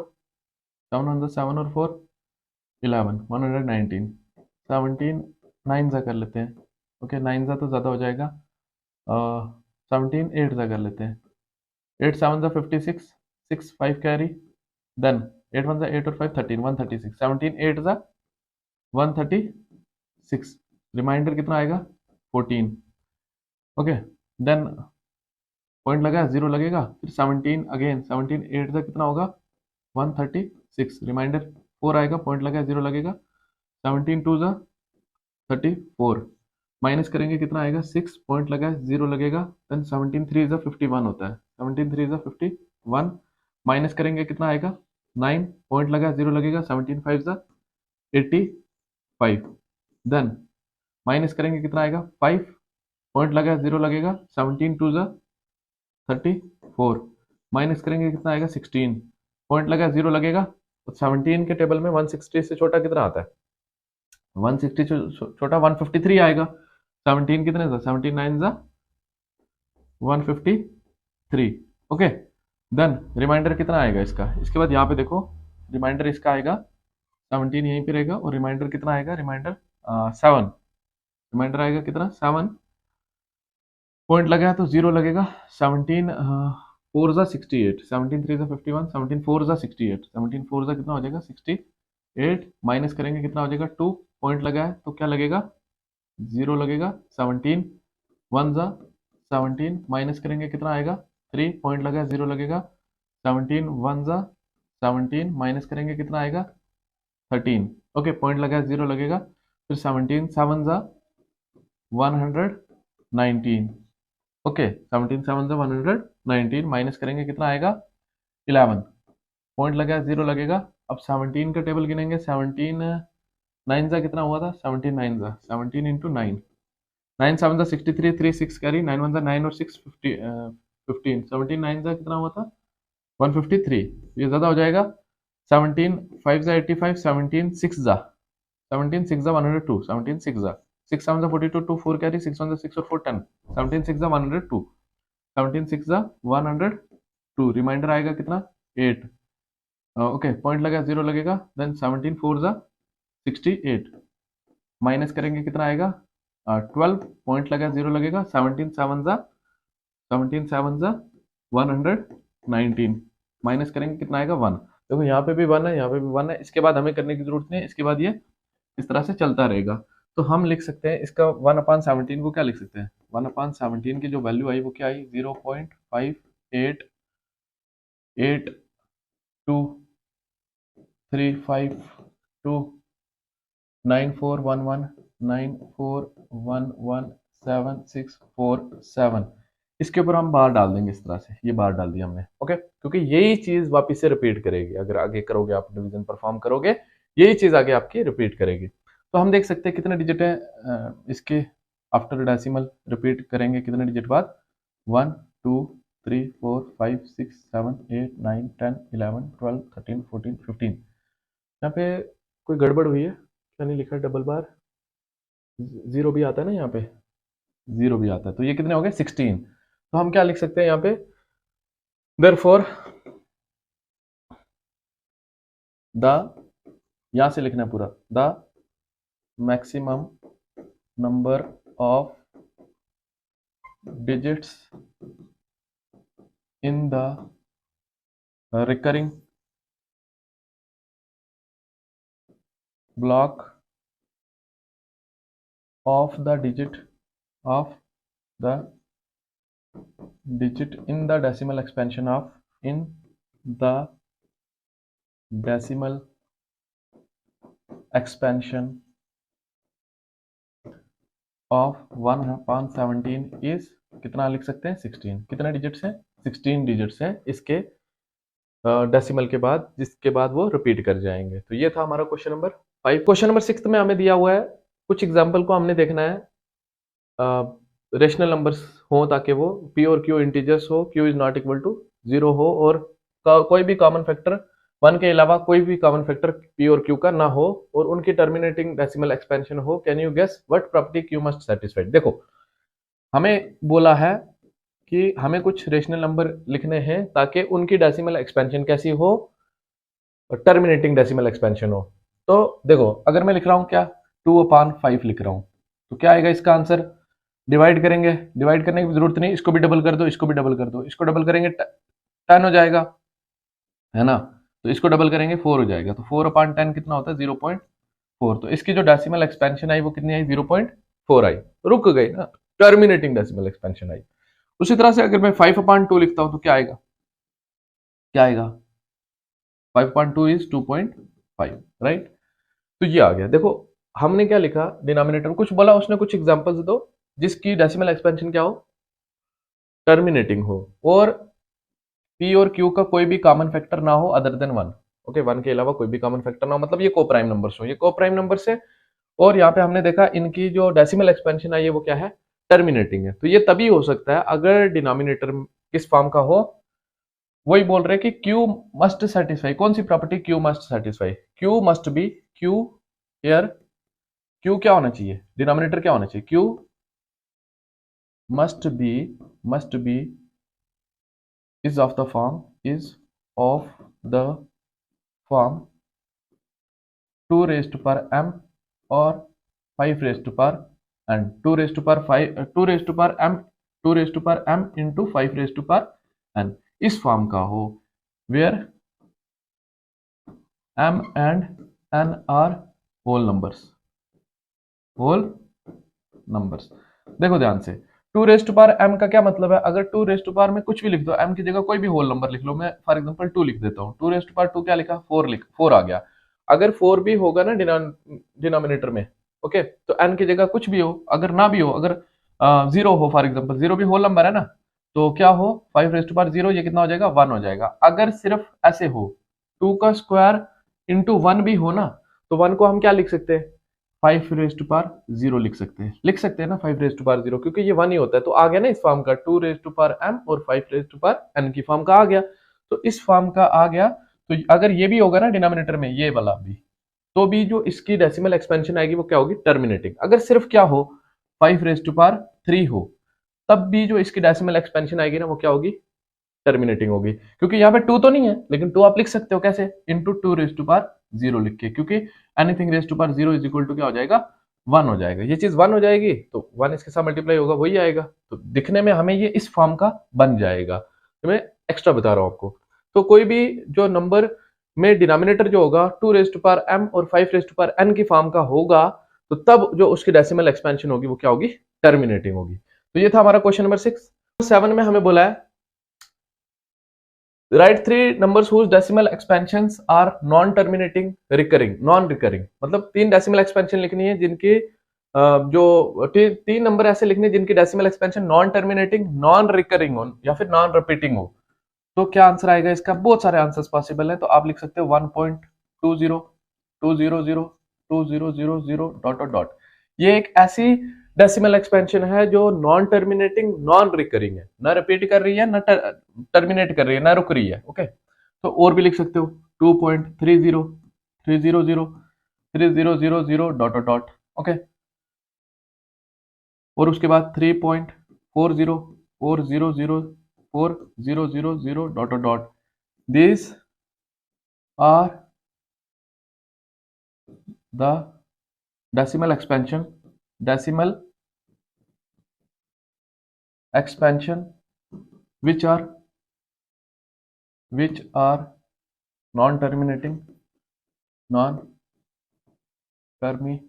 7 और 4 11 119, 17 9 से कर लेते हैं, ओके 9 से तो ज़्यादा हो जाएगा, 17 8 से कर लेते हैं, 8 7 से 56, 6 5 कैरी, देन 8 1 से 8 और 5 13 136, 17 8 से 136, रिमाइंडर कितना आएगा 14, ओके देन पॉइंट लगा 0 लगेगा, फिर 17 अगेन 17 8 से कितना होगा 136, रिमाइंडर 4 आएगा पॉइंट लगा 0 लगेगा, 17 2 से 34, माइनस करेंगे कितना आएगा 6 पॉइंट लगा 0 लगेगा, देन 17 3 से 51 होता है, 17 3 से 51, माइनस करेंगे कितना आएगा 9 पॉइंट लगा 0 लगेगा, 17 5 से 85, देन माइनस करेंगे कितना आएगा 5 पॉइंट लगा 0 लगेगा, 17 2 से 34, माइनस करेंगे कितना आएगा 16 पॉइंट लगा 0 लगेगा, तो 17 के टेबल में 160 से छोटा कितना आता है 160 से छोटा 153 आएगा, 17 कितने था 17 9 जा 153, ओके देन रिमाइंडर कितना आएगा इसका, इसके बाद यहाँ पे देखो रिमाइंडर इसका आएगा 17 यहीं पे रहेगा, और रिमाइंडर कितना आएगा रिमाइंडर 7, रिमाइंडर आएगा कितना 7, पॉइंट लगा है तो 0 लगेगा, 17 4 जा 68, 17 3 जा 51, 17 4 जा 68, 17 4 जा कितना हो जाएगा 68, माइनस करेंगे कितना हो जाएगा 2 पॉइंट लगा है तो क्या लगेगा 0 लगेगा, 17 1 जा 17, माइनस करेंगे कितना आएगा 3 पॉइंट लगा है 0 लगेगा, 17 1 जा 17, माइनस करेंगे कितना आएगा 13, ओके पॉइंट लगा है 0 लगेगा, फिर 17 7 जा 119। ओके, 17 7 से 119 माइनस करेंगे कितना आएगा 11, पॉइंट लगा 0 लगेगा। अब 17 का टेबल गिनेंगे, 17 9 जा कितना हुआ था, 17 9 जा 17 इंटू 9, 9 7 जा 63, 3 6 कैरी, 9 1 जा 9 और 6 15, 17 9 जा कितना हुआ था 153, ये ज़्यादा हो जाएगा। 17 5 जा 85, 17 6 जा 17 6 जा 102, 17 6 जा 6 7 जा 42, 2 4 कैरी, 6 1 जा 6 और 4 10, 17 6 जा 102, 17 6 जा 102, रिमाइंडर आएगा कितना 8। ओके, पॉइंट लगा 0 लगेगा, देन 17 4 जा 68, माइनस करेंगे कितना आएगा 12, पॉइंट लगा 0 लगेगा, 17 7 जा 119, माइनस करेंगे कितना आएगा 1। देखो यहाँ पे भी 1 है, यहाँ पे भी 1 है, इसके बाद हमें करने की जरूरत नहीं है, इसके बाद ये इस तरह से चलता रहेगा। तो हम लिख सकते हैं इसका 1/17 को क्या लिख सकते हैं, 1/17 की जो वैल्यू आई वो क्या आई 0.882352941194117647। इसके ऊपर हम बार डाल देंगे, इस तरह से ये बार डाल दिया हमने। ओके, क्योंकि यही चीज वापस से रिपीट करेगी, अगर आगे करोगे आप डिवीजन परफॉर्म करोगे यही चीज आगे आपकी रिपीट करेगी। तो हम देख सकते हैं कितने डिजिट है इसके आफ्टर डेसिमल रिपीट करेंगे कितने डिजिट बाद 1 2 3 4 5 6 7 8 9 10 11 12 13 14 15। यहाँ पे कोई गड़बड़ हुई है क्या, नहीं लिखा डबल बार, जीरो भी आता है ना, यहाँ पे जीरो भी आता है, तो ये कितने हो गए 16। तो हम क्या लिख सकते हैं यहाँ पे, देयरफॉर द, यहां से लिखना है पूरा, the maximum number of digits in the recurring block of the digit in the decimal expansion of in the decimal expansion of 1/17 is कितना लिख सकते हैं 16। कितने डिजिट्स हैं 16 डिजिट्स हैं इसके डेसिमल के बाद, जिसके बाद वो रिपीट कर जाएंगे। तो ये था हमारा क्वेश्चन नंबर 5। क्वेश्चन नंबर 6 में हमें दिया हुआ है कुछ एग्जाम्पल को हमने देखना है, रेशनल नंबर्स हो ताकि वो पी और क्यू इंटीजर्स हो, q is not equal to 0 हो और कोई भी कॉमन फैक्टर 1 के अलावा कोई भी कॉमन फैक्टर पी और क्यू का ना हो और उनकी टर्मिनेटिंग डेसिमल एक्सपेंशन हो। Can you guess what property Q must satisfied. देखो हमें बोला है कि हमें कुछ रेशनल नंबर लिखने हैं ताकि उनकी डेसिमल एक्सपेंशन कैसी हो, टर्मिनेटिंग डेसिमल एक्सपेंशन हो। तो देखो अगर मैं लिख रहा हूं क्या 2/5 लिख रहा हूं तो क्या आएगा इसका आंसर, डिवाइड करेंगे, डिवाइड करने की जरूरत नहीं, इसको भी डबल कर दो, इसको भी डबल कर दो, इसको डबल करेंगे 10 हो जाएगा है ना, तो इसको डबल करेंगे 4 हो जाएगा, तो 4/10 कितना होता है 0.4। तो इसकी जो डेसिमल एक्सपेंशन आई वो कितनी आई 0.4 आई, रुक गई ना, टर्मिनेटिंग डेसिमल एक्सपेंशन आई। उसी तरह से अगर मैं 5/2 लिखता हूं तो क्या आएगा, क्या आएगा 5/2 इज 2.5 राइट। तो ये आ गया। देखो हमने क्या लिखा डिनोमिनेटर में, कुछ बोला उसने, कुछ एग्जांपल्स दो जिसकी डेसिमल एक्सपेंशन क्या हो टर्मिनेटिंग हो और पी और क्यू का कोई भी कॉमन फैक्टर ना हो अदर देन 1। ओके, 1 के अलावा कोई भी कॉमन फैक्टर ना हो, मतलब ये को प्राइम नंबर्स हो, ये को प्राइम नंबर्स है। और यहाँ पे हमने देखा इनकी जो डेसिमल एक्सपेंशन है ये वो क्या है टर्मिनेटिंग है। तो ये तभी हो सकता है अगर डिनोमिनेटर किस फॉर्म का हो, वही बोल रहे हैं कि क्यू मस्ट सेटिस्फाई, कौन सी property Q must satisfy, Q must be, Q here Q क्या होना चाहिए, डिनोमिनेटर क्या होना चाहिए, Q must be is of the form 2 raised to power m और 5 raised to power n, 2 raised to power m into 5 raised to power n, इस form का हो where m and n are whole numbers। देखो ध्यान से 2 rest to power m का क्या मतलब है, अगर 2 रेस्ट टू पावर में कुछ भी लिख दो, m की जगह कोई भी होल नंबर लिख लो, मैं फॉर एग्जांपल 2 लिख देता हूँ, 2 रेस्ट टू पावर 2 क्या लिखा 4 आ गया। अगर 4 भी होगा ना डिनोमिनेटर में ओके, तो n की जगह कुछ भी हो, अगर ना भी हो, अगर जीरो हो, फॉर एग्जांपल जीरो भी होल नंबर है ना, तो क्या हो 5 रेज टू पावर जीरो, ये कितना हो जाएगा 1 हो जाएगा। अगर सिर्फ ऐसे हो 2 का स्क्वायर इंटू 1 भी हो ना, तो 1 को हम क्या लिख सकते हैं 5 रेज टू पावर जीरो लिख सकते हैं ना 5 रेज टू पावर जीरो, क्योंकि ये 1 ही होता है, तो आ गया ना इस फॉर्म का 2 रेज टू पावर m और 5 रेज टू पावर n की फॉर्म का आ गया। तो इस फॉर्म का आ गया, तो अगर ये भी होगा ना डिनोमिनेटर में, ये वाला भी, तो भी जो इसकी डेसिमल एक्सपेंशन आएगी वो क्या होगी टर्मिनेटिंग। अगर सिर्फ क्या हो 5 रेज टू पावर 3 हो, तब भी जो इसकी डेसिमल एक्सपेंशन आएगी ना वो क्या होगी टर्मिनेटिंग होगी, क्योंकि यहाँ पे 2 तो नहीं है, लेकिन 2 आप लिख सकते हो कैसे into 2 raise to power zero लिख के, क्योंकि anything raise to power zero is equal to क्या हो जाएगा 1 हो जाएगा। ये चीज 1 हो जाएगी तो 1 इसके साथ मल्टीप्लाई होगा वही आएगा, तो दिखने में हमें ये इस फॉर्म का बन जाएगा। तो मैं एक्स्ट्रा बता रहा हूं आपको। तो कोई भी जो नंबर में डिनोमिनेटर जो होगा 2 रेज टू पावर m और 5 रेज टू पावर n की फॉर्म का होगा, तो तब जो उसकी डेसिमल एक्सपेंशन होगी वो क्या होगी टर्मिनेटिंग होगी। तो ये था हमारा क्वेश्चन नंबर 7 में हमें बोला है right 3 numbers whose decimal expansions are non terminating recurring non recurring, मतलब 3 डेसिमल एक्सपेंशन लिखनी है जिनकी जो 3 नंबर ऐसे लिखने जिनकी decimal expansion non terminating non recurring हो या फिर नॉन रिपीटिंग हो। तो क्या आंसर आएगा इसका, बहुत सारे आंसर्स पॉसिबल है, तो आप लिख सकते हो 1.20 200 2000 डॉट डॉट डॉट। ये एक ऐसी डेसिमल एक्सपेंशन है जो नॉन टर्मिनेटिंग नॉन रिकरिंग है, ना रिपीट कर रही है ना टर्मिनेट कर रही है ना रुक रही है। ओके, तो और भी लिख सकते हो 2.30 300 3000 डॉट डॉट डॉट। ओके, और उसके बाद 3.40 400 dot dot dot. This are the decimal expansion which are non terminating non recurring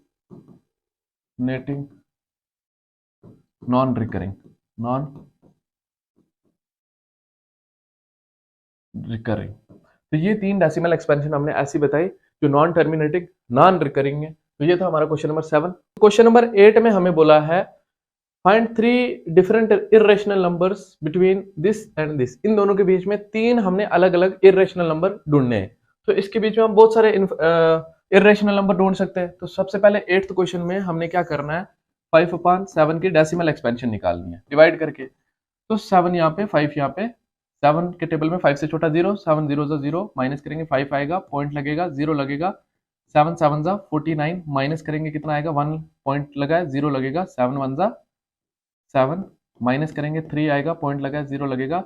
तो ये 3 डेसिमल एक्सपेंशन हमने ऐसी बताई जो नॉन टर्मिनेटिंग नॉन रिकरिंग है। तो ये था हमारा क्वेश्चन नंबर 7। क्वेश्चन नंबर 8 में हमें बोला है find 3 different irrational numbers between this and this. इन दोनों के बीच में 3 हमने अलग अलग इरेशनल नंबर ढूंढने हैं। तो इसके बीच में हम बहुत सारे इरेशनल नंबर ढूंढ सकते हैं। तो सबसे पहले 8th क्वेश्चन में हमने क्या करना है 5/7 की डेसिमल एक्सपेंशन निकालनी है डिवाइड करके। तो 7 यहाँ पे 5 यहाँ पे, 7 के टेबल में 5 से छोटा 0, 7 0 0 माइनस करेंगे 5 आएगा, पॉइंट लगेगा 0 लगेगा, 7 7 49 माइनस करेंगे कितना आएगा 1 पॉइंट लगा है 0 लगेगा, 7 1 7 माइनस करेंगे 3 आएगा, पॉइंट लगा 0 लगेगा,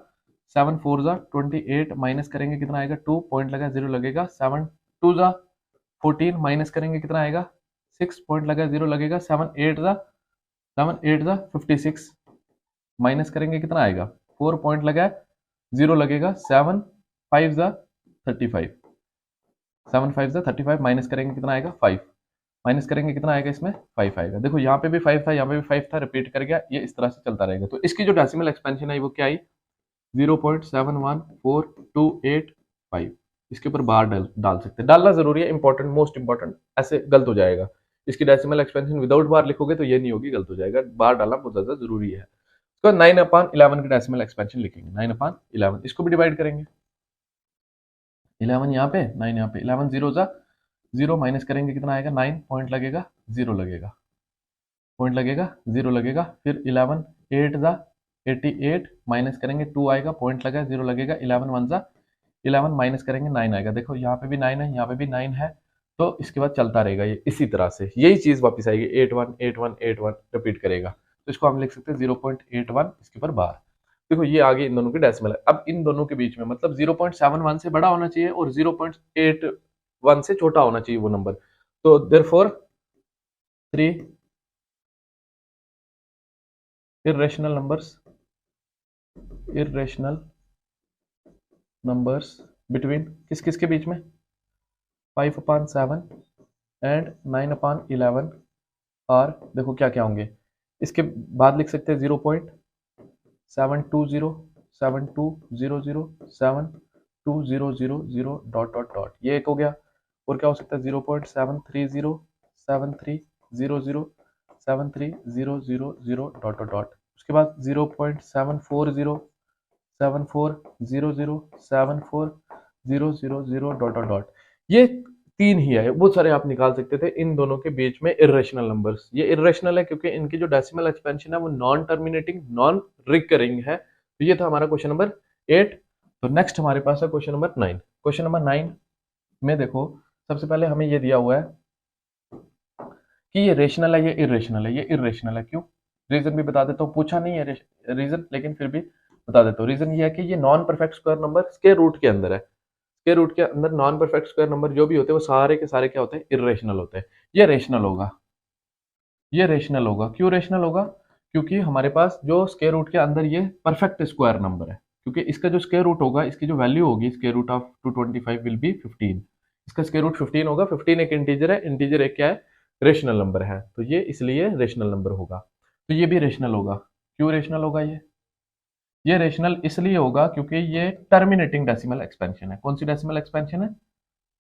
7 4 28 माइनस करेंगे कितना आएगा 2 पॉइंट लगा 0 लगेगा, 7 2 14 माइनस करेंगे कितना आएगा 6 पॉइंट लगा 0 लगेगा, 7 8 56 माइनस करेंगे कितना आएगा 4 पॉइंट लगा 0 लगेगा, 7 5 35 7 5 35 माइनस करेंगे कितना आएगा 5 माइनस करेंगे कितना आएगा इसमें 5 आएगा। देखो यहाँ पे भी 5 था यहाँ पे भी 5 था, रिपीट कर गया, ये इस तरह से चलता रहेगा। तो इसकी जो डेसिमल एक्सपेंशन आई वो क्या आई 0.71428 इसके ऊपर बार डाल सकते हैं, डालना जरूरी है, इंपॉर्टेंट मोस्ट इंपॉर्टेंट, ऐसे गलत हो जाएगा। इसकी डेसिमल एक्सपेंशन विदाउट बार लिखोगे तो ये नहीं होगी, गलत हो जाएगा, बार डालना बहुत ज्यादा जरूरी है। तो 9/11 की डेसिमल एक्सपेंशन लिखेंगे 9/11, इसको भी डिवाइड करेंगे 11 यहाँ पे 9 यहाँ पे, 11 0 माइनस करेंगे कितना आएगा 9 पॉइंट लगेगा 0 लगेगा, पॉइंट लगेगा 0 लगेगा, फिर 11 8 88 माइनस करेंगे 2 आएगा, पॉइंट लगा 0 लगेगा, 11 1 11 माइनस करेंगे 9 आएगा। देखो यहाँ पे भी 9 है यहाँ पे भी 9 है, तो इसके बाद चलता रहेगा ये इसी तरह से, यही चीज वापस आएगी 81 81 81 रिपीट करेगा। तो इसको हम लिख सकते हैं 0.81 इसके ऊपर बार। देखो ये आगे इन दोनों की डेसिमल है। अब इन दोनों के बीच में मतलब 0.71 से बड़ा होना चाहिए और 0.81 से छोटा होना चाहिए वो नंबर। तो देयरफॉर 3 irrational numbers between किस किस के बीच में 5/7 एंड 9/11 और देखो क्या क्या होंगे, इसके बाद लिख सकते हैं 0.720 7200 72000 डॉट डॉट डॉट, ये एक हो गया। और क्या हो सकता है 0.730 73 0.730000 डॉट डॉट डॉट, उसके बाद 0.740740074000 डॉट डॉट डॉट। ये तीन ही है, बहुत सारे आप निकाल सकते थे इन दोनों के बीच में इर्रेशनल नंबर्स। ये इर्रेशनल है क्योंकि इनकी जो डेसिमल एक्सपेंशन है वो नॉन टर्मिनेटिंग नॉन रिकरिंग है। तो ये था हमारा क्वेश्चन नंबर 8। तो नेक्स्ट हमारे पास है क्वेश्चन नंबर 9। क्वेश्चन नंबर 9 में देखो, सबसे पहले हमें ये दिया हुआ है कि ये रेशनल है, ये इरेशनल है। ये इरेशनल है, क्यों? रीजन भी बता देता हूँ, पूछा नहीं है रीजन, लेकिन फिर भी बता देता हूँ। रीजन ये है कि ये non perfect square number square root के अंदर है। स्क्वायर रूट के अंदर नॉन परफेक्ट स्क्वायर नंबर जो भी होते हैं वो सारे के सारे क्या होते हैं? इरेशनल होते हैं। ये रेशनल होगा, ये रेशनल होगा। क्यों रेशनल होगा? क्योंकि हमारे पास जो स्क्वायर रूट के अंदर ये परफेक्ट स्क्वायर नंबर है, क्योंकि इसका जो स्क्वायर रूट होगा, इसकी जो वैल्यू होगी square root of 225 will be 15। इसका स्क्वायर रूट 15 होगा। 15 एक इंटीजर है, इंटीजर एक क्या है? रेशनल नंबर है। तो ये इसलिए रेशनल नंबर होगा। तो ये भी रेशनल होगा। क्यों रेशनल होगा? ये रेशनल इसलिए होगा क्योंकि ये टर्मिनेटिंग डेसिमल एक्सपेंशन है। कौन सी डेसिमल एक्सपेंशन है?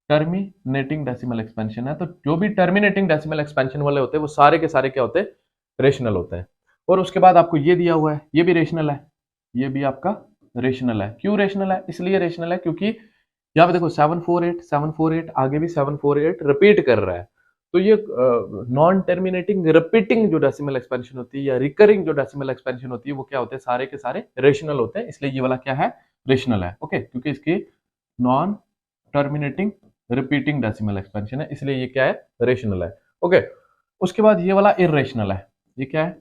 टर्मिनेटिंग डेसिमल एक्सपेंशन है। तो जो भी टर्मिनेटिंग डेसिमल एक्सपेंशन वाले होते हैं वो सारे के सारे क्या होते हैं? रेशनल होते हैं। और उसके बाद आपको ये दिया हुआ है, ये भी रेशनल है, ये भी आपका रेशनल है। क्यों रेशनल है? इसलिए रेशनल है क्योंकि यहाँ पे देखो 748 आगे भी 748 रिपीट कर रहा है। तो ये नॉन टर्मिनेटिंग रिपीटिंग जो डेसिमल एक्सपेंशन होती है या रिकरिंग जो डेसिमल एक्सपेंशन होती है वो क्या होते हैं? सारे के सारे रेशनल होते हैं। इसलिए ये वाला क्या है? रेशनल है। ओके, क्योंकि इसकी non terminating repeating decimal expansion है, इसलिए ये क्या है? रेशनल है। ओके, उसके बाद ये वाला इरेशनल है। ये क्या है?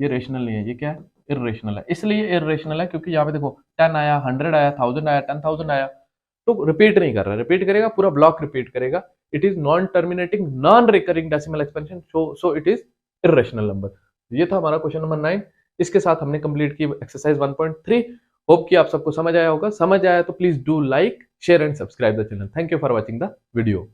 ये रेशनल नहीं है, ये क्या है? इरेशनल है। इसलिए इरेशनल है क्योंकि यहाँ पे देखो 10 आया, 100 आया, 1000 आया, 10,000 आया, तो रिपीट नहीं कर रहा। रिपीट करेगा, पूरा ब्लॉक रिपीट करेगा। It is non terminating non recurring decimal expansion, so it is irrational number. ये था हमारा क्वेश्चन नंबर 9। इसके साथ हमने कंप्लीट की एक्सरसाइज 1.3। होप कि आप सबको समझ आया होगा। समझ आया तो please do like, share and subscribe the channel. Thank you for watching the video.